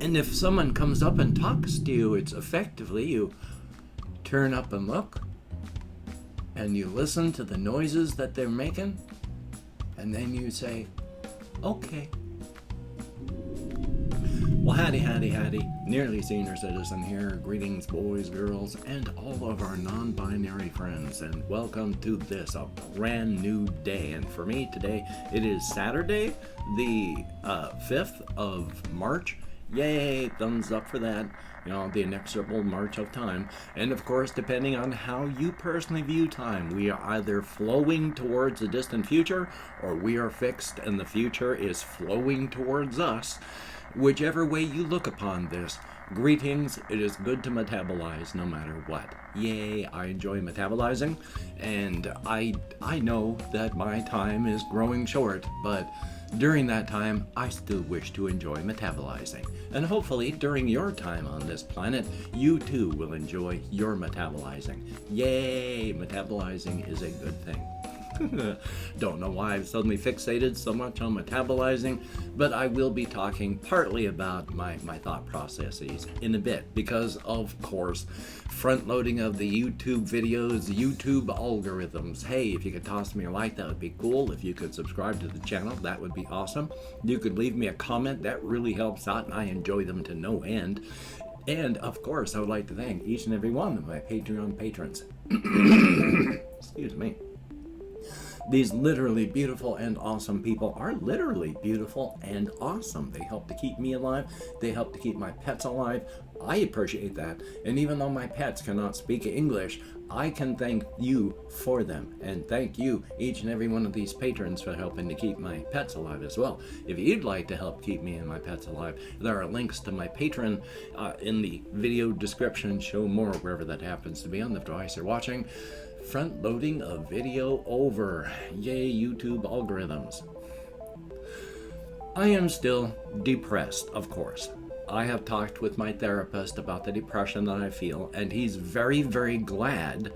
And if someone comes up and talks to you, it's effectively you turn up and look, and you listen to the noises that they're making, and then you say, okay. Well, howdy, nearly senior citizen here. Greetings, boys, girls, and all of our non-binary friends, and welcome to this, a brand new day. And for me today, it is Saturday, the 5th of March. Yay, thumbs up for that. You know, the inexorable march of time. And of course, depending on how you personally view time, we are either flowing towards a distant future, or we are fixed and the future is flowing towards us. Whichever way you look upon this, greetings. It is good to metabolize no matter what. Yay, I enjoy metabolizing, and I know that my time is growing short, but during that time, I still wish to enjoy metabolizing. And hopefully, during your time on this planet, you too will enjoy your metabolizing. Yay, metabolizing is a good thing. Don't know why I've suddenly fixated so much on metabolizing, but I will be talking partly about my thought processes in a bit, because of course, front loading of the YouTube videos, YouTube algorithms. Hey, if you could toss me a like, that would be cool. If you could subscribe to the channel, that would be awesome. You could leave me a comment, that really helps out, and I enjoy them to no end. And of course, I would like to thank each and every one of my Patreon patrons. Excuse me. These literally beautiful and awesome people are literally beautiful and awesome. They help to keep me alive. They help to keep my pets alive. I appreciate that. And even though my pets cannot speak English, I can thank you for them. And thank you, each and every one of these patrons, for helping to keep my pets alive as well. If you'd like to help keep me and my pets alive, there are links to my Patreon in the video description. Show more wherever that happens to be on the device you're watching. Front loading a video over. Yay, YouTube algorithms. I am still depressed, of course. I have talked with my therapist about the depression that I feel, and he's very, very glad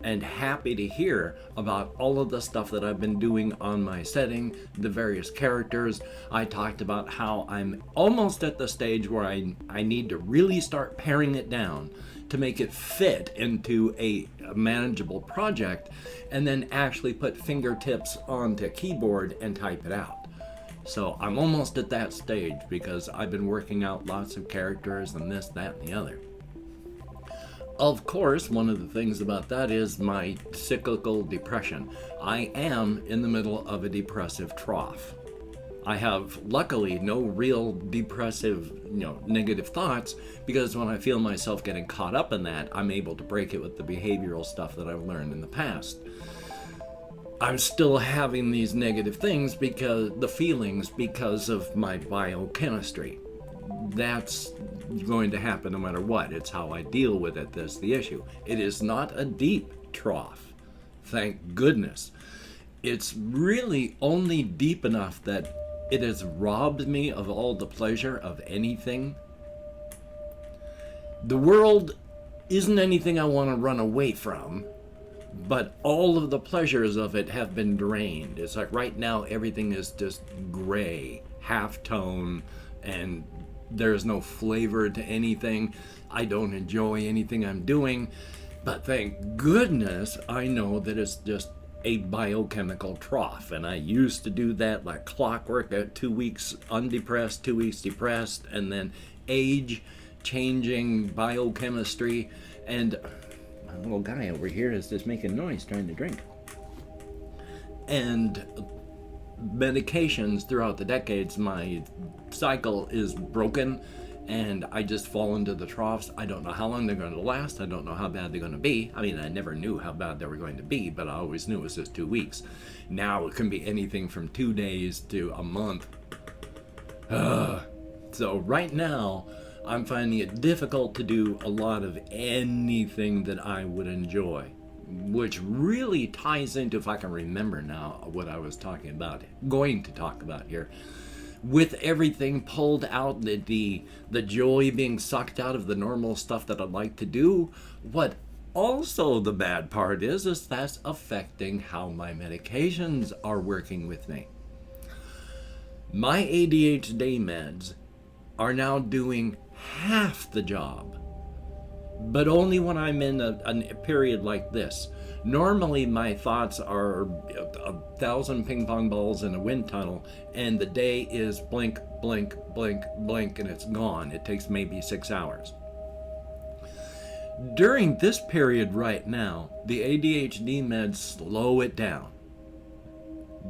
and happy to hear about all of the stuff that I've been doing on my setting, the various characters. I talked about how I'm almost at the stage where I need to really start paring it down to make it fit into a manageable project, and then actually put fingertips onto keyboard and type it out. So I'm almost at that stage, because I've been working out lots of characters and this, that, and the other. Of course, one of the things about that is my cyclical depression. I am in the middle of a depressive trough. I have, luckily, no real depressive, negative thoughts, because when I feel myself getting caught up in that, I'm able to break it with the behavioral stuff that I've learned in the past. I'm still having these negative things, because of my biochemistry. That's going to happen no matter what. It's how I deal with it that's the issue. It is not a deep trough, thank goodness. It's really only deep enough that it has robbed me of all the pleasure of anything. The world isn't anything I want to run away from, but all of the pleasures of it have been drained. It's like right now everything is just gray, half-tone, and there's no flavor to anything. I don't enjoy anything I'm doing, but thank goodness I know that it's just a biochemical trough, and I used to do that like clockwork at 2 weeks undepressed, 2 weeks depressed, and then age changing biochemistry. And my little guy over here is just making noise trying to drink. And medications throughout the decades, my cycle is broken, and I just fall into the troughs. I don't know how long they're going to last. I don't know how bad they're going to be. I mean, I never knew how bad they were going to be, but I always knew it was just 2 weeks. Now it can be anything from 2 days to a month. So right now, I'm finding it difficult to do a lot of anything that I would enjoy, which really ties into, if I can remember now, what I was going to talk about here. With everything pulled out, the joy being sucked out of the normal stuff that I'd like to do, what also the bad part is that's affecting how my medications are working with me. My ADHD meds are now doing half the job, but only when I'm in a period like this. Normally my thoughts are 1,000 ping pong balls in a wind tunnel, and the day is blink, blink, blink, blink, and it's gone. It takes maybe 6 hours. During this period right now, the ADHD meds slow it down.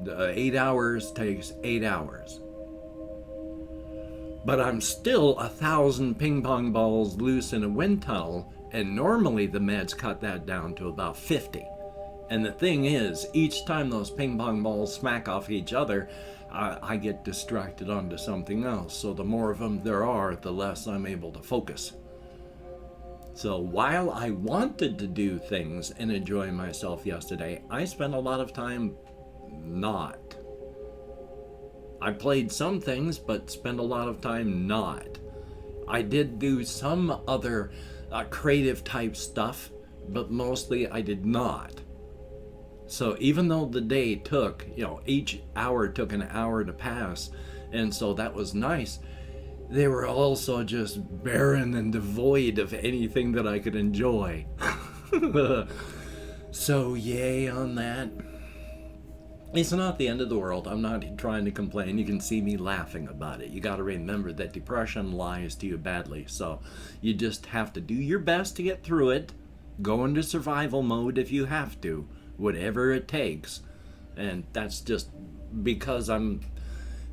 8 hours takes 8 hours. But I'm still 1,000 ping pong balls loose in a wind tunnel, and normally the meds cut that down to about 50. And the thing is, each time those ping pong balls smack off each other, I get distracted onto something else. So the more of them there are, the less I'm able to focus. So while I wanted to do things and enjoy myself yesterday, I spent a lot of time not. I played some things, but spent a lot of time not. I did do some other creative type stuff, but mostly I did not. So even though the day took, each hour took an hour to pass, and so that was nice, they were also just barren and devoid of anything that I could enjoy. So yay on that. It's not the end of the world. I'm not trying to complain. You can see me laughing about it. You got to remember that depression lies to you badly. So you just have to do your best to get through it. Go into survival mode if you have to, whatever it takes. And that's just because I'm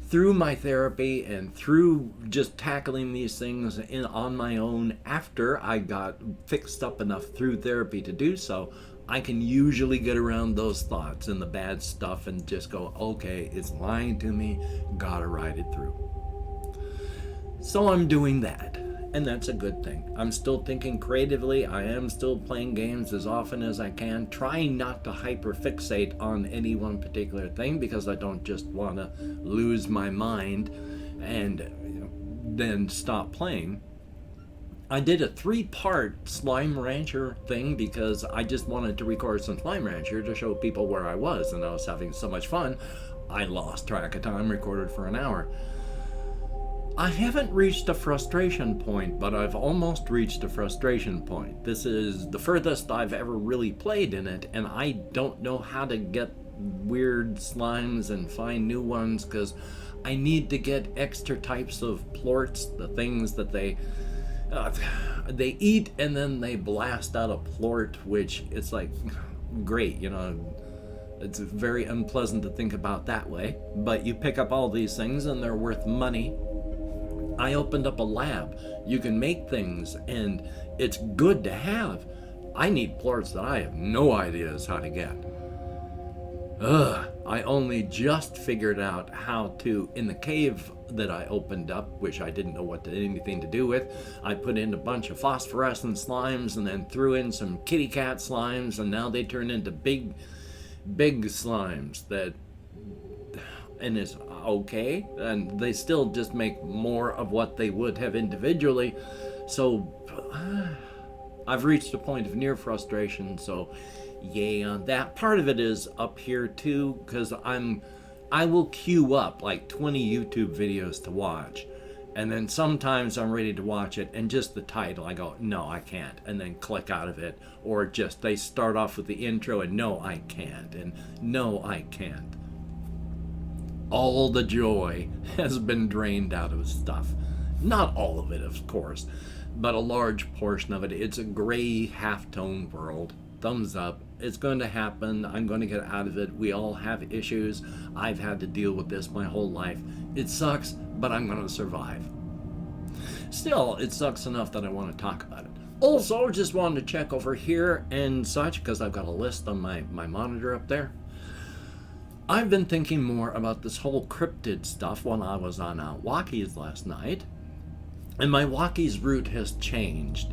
through my therapy and through just tackling these things on my own after I got fixed up enough through therapy to do so. I can usually get around those thoughts and the bad stuff and just go, okay, it's lying to me, gotta ride it through. So I'm doing that, and that's a good thing. I'm still thinking creatively. I am still playing games as often as I can, trying not to hyperfixate on any one particular thing because I don't just want to lose my mind and then stop playing. I did a 3-part Slime Rancher thing because I just wanted to record some Slime Rancher to show people where I was, and I was having so much fun, I lost track of time, recorded for an hour. I haven't reached a frustration point, but I've almost reached a frustration point. This is the furthest I've ever really played in it, and I don't know how to get weird slimes and find new ones because I need to get extra types of plorts, the things that they eat and then they blast out a plort, which it's like, great, it's very unpleasant to think about that way, but you pick up all these things and they're worth money. I opened up a lab. You can make things and it's good to have. I need plorts that I have no ideas how to get. I only just figured out how to, in the cave that I opened up, which I didn't know anything to do with, I put in a bunch of phosphorescent slimes and then threw in some kitty cat slimes, and now they turn into big slimes and it's okay, and they still just make more of what they would have individually. So I've reached a point of near frustration, so yay on that. Part of it is up here too, because I will queue up like 20 YouTube videos to watch, and then sometimes I'm ready to watch it and just the title I go, no I can't, and then click out of it, or just they start off with the intro and no I can't, and no I can't. All the joy has been drained out of stuff. Not all of it, of course, but a large portion of it. It's a gray half-tone world. Thumbs up. It's going to happen. I'm going to get out of it. We all have issues. I've had to deal with this my whole life. It sucks, but I'm going to survive. Still, it sucks enough that I want to talk about it. Also, just wanted to check over here and such, because I've got a list on my monitor up there. I've been thinking more about this whole cryptid stuff when I was on walkies last night. And my walkies route has changed.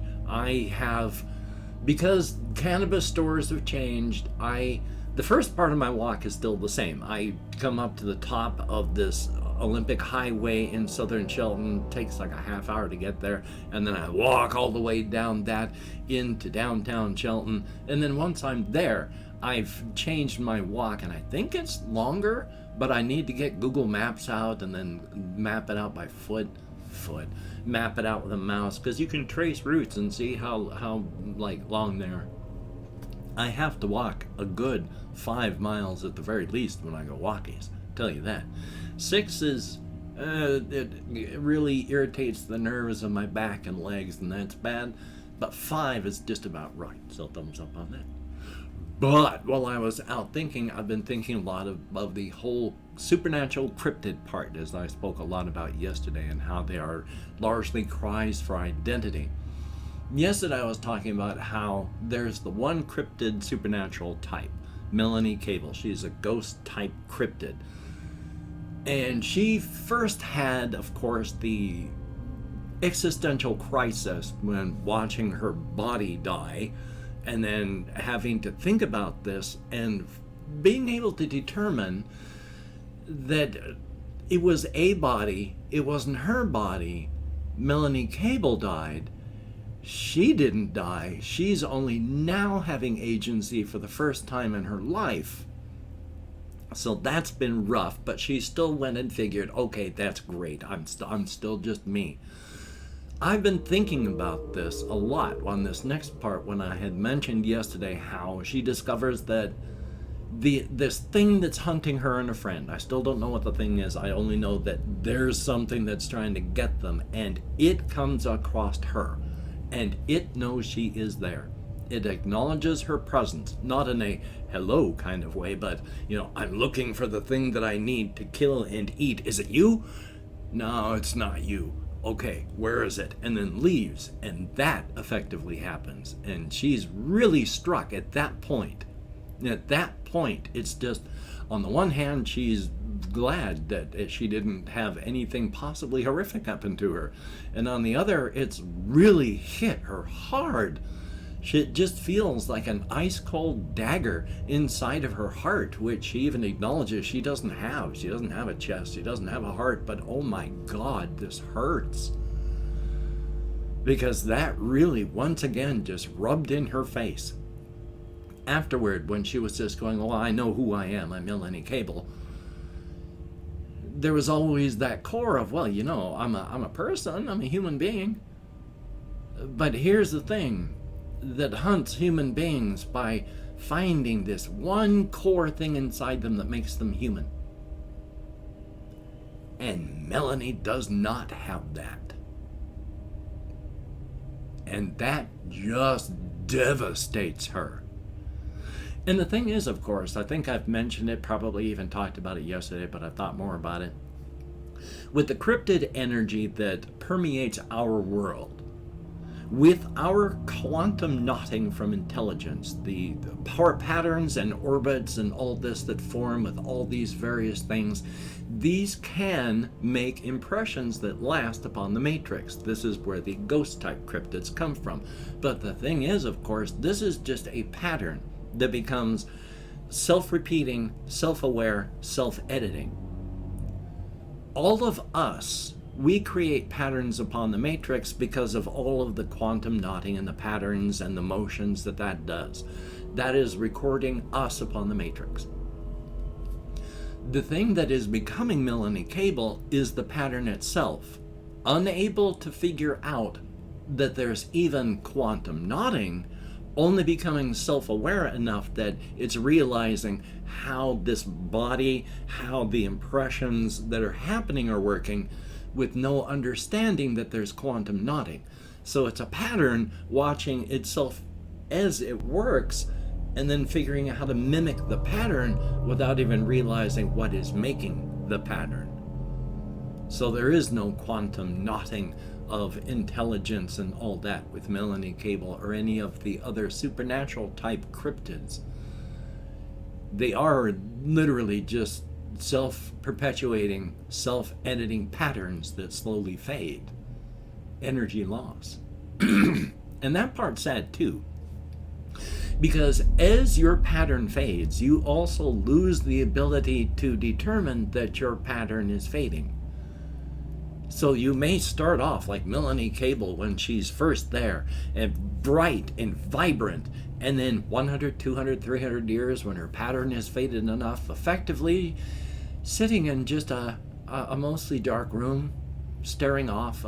Because cannabis stores have changed, the first part of my walk is still the same. I come up to the top of this Olympic Highway in southern Shelton. It takes like a half hour to get there, and then I walk all the way down that into downtown Shelton, and then once I'm there, I've changed my walk, and I think it's longer, but I need to get Google Maps out and then map it out by foot. foot, map it out with a mouse, because you can trace routes and see how like long they are. I have to walk a good 5 miles at the very least when I go walkies, tell you that. 6 is, it really irritates the nerves of my back and legs, and that's bad. But 5 is just about right, so thumbs up on that. But while I was out thinking, I've been thinking a lot of the whole supernatural cryptid part, as I spoke a lot about yesterday, and how they are largely cries for identity. Yesterday I was talking about how there's the one cryptid supernatural type, Melanie Cable. She's a ghost type cryptid. And she first had, of course, the existential crisis when watching her body die, and then having to think about this and being able to determine that it was a body, it wasn't her body. Melanie Cable died. She didn't die. She's only now having agency for the first time in her life. So that's been rough, but she still went and figured, okay, that's great. I'm still just me. I've been thinking about this a lot on this next part, when I had mentioned yesterday how she discovers that this thing that's hunting her and a friend, I still don't know what the thing is, I only know that there's something that's trying to get them, and it comes across her, and it knows she is there. It acknowledges her presence, not in a hello kind of way, but, I'm looking for the thing that I need to kill and eat. Is it you? No, it's not you. Okay, where is it? And then leaves, and that effectively happens. And she's really struck at that point. And at that point, it's just, on the one hand, she's glad that she didn't have anything possibly horrific happen to her. And on the other, it's really hit her hard. It just feels like an ice-cold dagger inside of her heart, which she even acknowledges she doesn't have. She doesn't have a chest, she doesn't have a heart, but oh my God, this hurts. Because that really, once again, just rubbed in her face. Afterward, when she was just going, well, I know who I am, I'm Melanie Cable, there was always that core of, well, I'm a person, I'm a human being. But here's the thing that hunts human beings by finding this one core thing inside them that makes them human. And Melanie does not have that. And that just devastates her. And the thing is, of course, I think I've mentioned it, probably even talked about it yesterday, but I thought more about it. With the cryptid energy that permeates our world, with our quantum knotting from intelligence, the power patterns and orbits and all this that form with all these various things, these can make impressions that last upon the matrix. This is where the ghost type cryptids come from. But the thing is, of course, this is just a pattern that becomes self-repeating, self-aware, self-editing. All of us, we create patterns upon the matrix because of all of the quantum knotting and the patterns and the motions that does. That is recording us upon the matrix. The thing that is becoming Melanie Cable is the pattern itself. Unable to figure out that there's even quantum knotting, only becoming self-aware enough that it's realizing how this body, how the impressions that are happening are working, with no understanding that there's quantum knotting. So it's a pattern watching itself as it works, and then figuring out how to mimic the pattern without even realizing what is making the pattern. So there is no quantum knotting of intelligence and all that with Melanie Cable or any of the other supernatural type cryptids. They are literally just self-perpetuating, self-editing patterns that slowly fade. Energy loss. And that part's sad too. Because as your pattern fades, you also lose the ability to determine that your pattern is fading. So you may start off like Melanie Cable when she's first there, and bright and vibrant, and then 100, 200, 300 years when her pattern has faded enough, effectively sitting in just a mostly dark room, staring off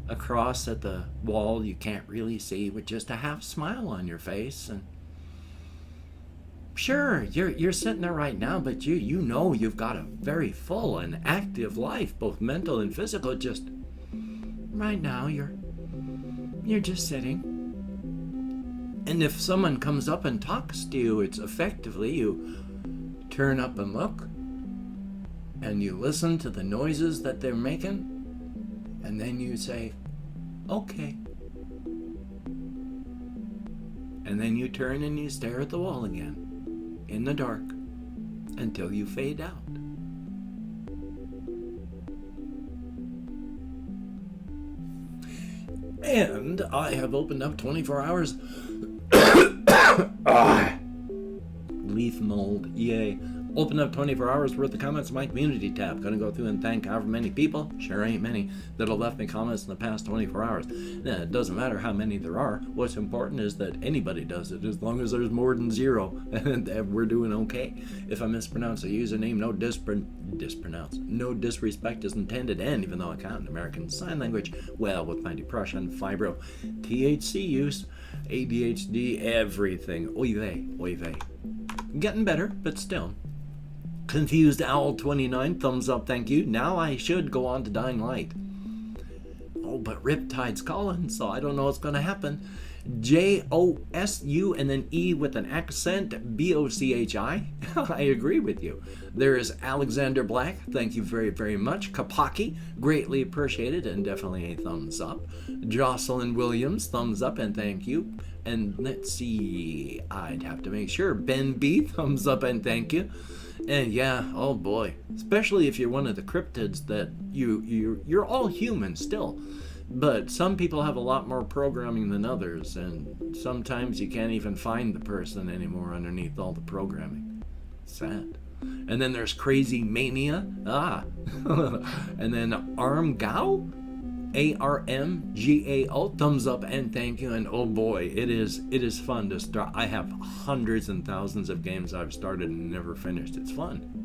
across at the wall you can't really see with just a half smile on your face. And sure, you're sitting there right now, but you know you've got a very full and active life, both mental and physical. Just right now you're just sitting. And if someone comes up and talks to you, it's effectively you turn up and look, and you listen to the noises that they're making, and then you say, okay. And then you turn and you stare at the wall again, in the dark, until you fade out. And I have opened up 24 hours. Leaf mold, yay. Open up 24 hours worth of comments in my community tab. Gonna go through and thank however many people, sure ain't many, that have left me comments in the past 24 hours. Now, it doesn't matter how many there are. What's important is that anybody does it, as long as there's more than 0, and we're doing okay. If I mispronounce a username, no disrespect is intended, and even though I can't American Sign Language, well, with my depression, fibro, THC use, ADHD, everything, oy vey. Getting better, but still. Confused Owl 29, thumbs up, thank you. Now I should go on to Dying Light. Oh, but Riptide's calling, so I don't know what's going to happen. Josu and then E with an accent, Bochi. I agree with you. There is Alexander Black, thank you very, very much. Kapaki, greatly appreciated and definitely a thumbs up. Jocelyn Williams, thumbs up and thank you. And let's see, I'd have to make sure. Ben B, thumbs up and thank you. And yeah, oh boy, especially if you're one of the cryptids that you're all human still. But some people have a lot more programming than others, and sometimes you can't even find the person anymore underneath all the programming. Sad. And then there's Crazy Mania. And then Armgao? ARMGAO, thumbs up and thank you. And oh boy, it is fun to start. I have hundreds and thousands of games I've started and never finished. It's fun.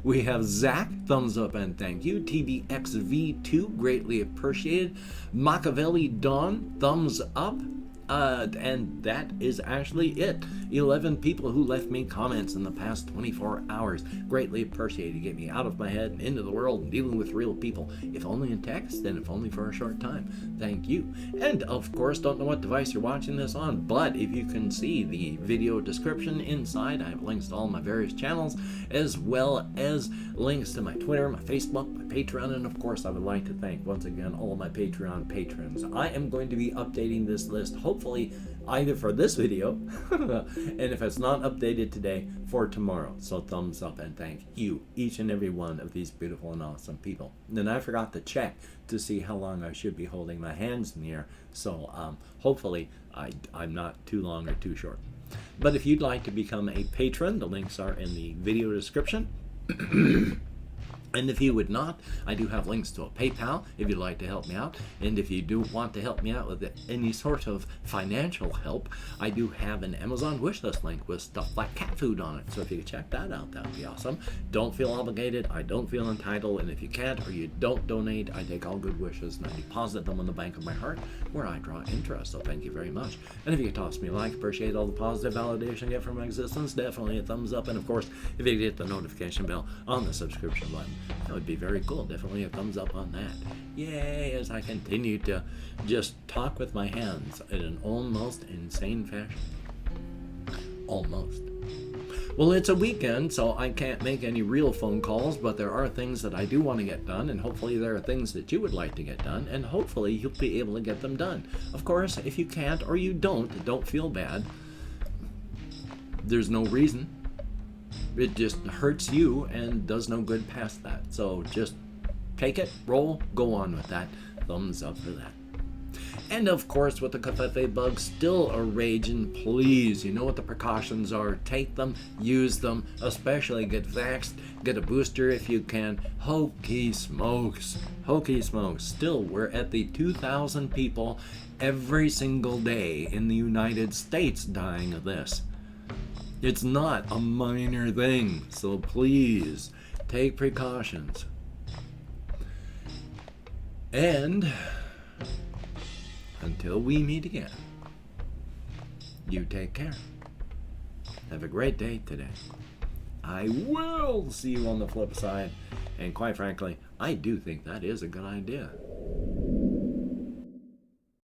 We have Zach, thumbs up and thank you. TBXV2, greatly appreciated. Machiavelli Dawn, thumbs up. And that is actually it. 11 people who left me comments in the past 24 hours. Greatly appreciated. Get me out of my head and into the world and dealing with real people. If only in text, and if only for a short time. Thank you. And of course, don't know what device you're watching this on, but if you can see the video description inside, I have links to all my various channels, as well as links to my Twitter, my Facebook, my Patreon, and of course, I would like to thank once again all my Patreon patrons. I am going to be updating this list, hopefully either for this video and if it's not updated today, for tomorrow. So thumbs up and thank you, each and every one of these beautiful and awesome people. And then I forgot to check to see how long I should be holding my hands in the air, so hopefully I'm not too long or too short. But if you'd like to become a patron, the links are in the video description. And if you would not, I do have links to a PayPal if you'd like to help me out. And if you do want to help me out with any sort of financial help, I do have an Amazon wishlist link with stuff like cat food on it. So if you could check that out, that would be awesome. Don't feel obligated. I don't feel entitled. And if you can't or you don't donate, I take all good wishes and I deposit them on the bank of my heart where I draw interest. So thank you very much. And if you could toss me a like, appreciate all the positive validation I get from my existence. Definitely a thumbs up. And of course, if you could hit the notification bell on the subscription button, that would be very cool. Definitely a thumbs up on that. Yay, as I continue to just talk with my hands in an almost insane fashion. Almost. Well, it's a weekend, so I can't make any real phone calls, but there are things that I do want to get done, and hopefully there are things that you would like to get done, and hopefully you'll be able to get them done. Of course, if you can't or you don't feel bad. There's no reason. It just hurts you and does no good past that. So just take it, roll, go on with that. Thumbs up for that. And of course, with the covfefe bug still a raging, please, you know what the precautions are. Take them, use them, especially get vaxxed, get a booster if you can. Hokey smokes. Hokey smokes. Still, we're at the 2,000 people every single day in the United States dying of this. It's not a minor thing, so please take precautions. And until we meet again, you take care. Have a great day today. I will see you on the flip side. And quite frankly, I do think that is a good idea.